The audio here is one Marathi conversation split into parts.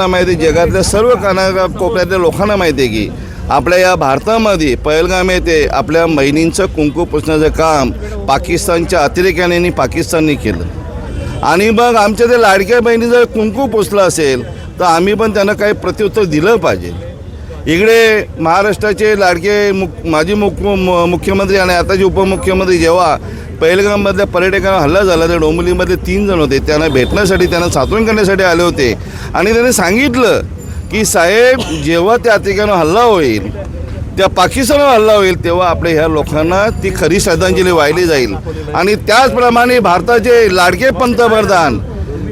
माहिती जगातल्या सर्व कोपऱ्यातल्या लोकांना माहिती आहे की आपल्या या भारतामध्ये पहलगाम येथे आपल्या बहिणींचं कुंकू पुसण्याचं काम पाकिस्तानच्या अतिरेक्याने पाकिस्तानने केलं आणि मग आमच्या त्या लाडक्या बहिणी जर कुंकू पुसलं असेल तर आम्ही पण त्यांना काही प्रत्युत्तर दिलं पाहिजे। इकडे महाराष्ट्राचे लाडके माजी मुख्यमंत्री आणि आताचे उपमुख्यमंत्री जेव्हा पहलगाममधल्या पर्यटकांना हल्ला झाला तर डोंबिवलीमध्ये 3 जण होते, त्यांना भेटण्यासाठी त्यांना सांत्वन करण्यासाठी आले होते आणि त्यांनी सांगितलं की साहेब जेव्हा त्या अतिरेक्यांना हल्ला होईल त्या पाकिस्तानवर हल्ला होईल तेव्हा आपल्या ह्या लोकांना ती खरी श्रद्धांजली वाहिली जाईल। आणि त्याचप्रमाणे भारताचे लाडके पंतप्रधान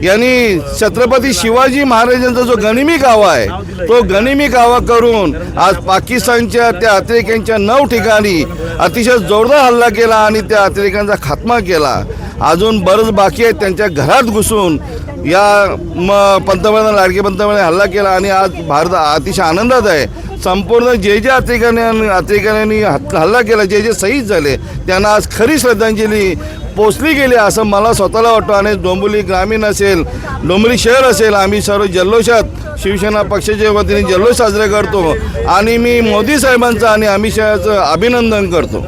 यांनी छत्रपती शिवाजी महाराजांचा जो गनिमी कावा आहे तो गनिमी कावा करून आज पाकिस्तानच्या त्या अतिरेक्यांच्या 9 ठिकाणी अतिशय जोरदार हल्ला केला आणि त्या अतिरेक्यांचा खात्मा केला। अजून बरंच बाकी आहे, त्यांच्या घरात घुसून या पंतप्रधान लाडके पंतप्रधान हल्ला केला आणि आज भारत अतिशय आनंदात आहे। संपूर्ण जे अतिरेक्यांनी हल्ला केला, जे शहीद झाले त्यांना आज खरी श्रद्धांजली पोचली गेली असं मला स्वतःला वाटतं। आणि डोंबिवली ग्रामीण असेल, डोंबिवली शहर असेल, आम्ही सर्व जल्लोषात शिवसेना पक्षाच्या वतीने जल्लोष साजरे करतो आणि मी मोदी साहेबांचं आणि अमित शहाचं अभिनंदन करतो।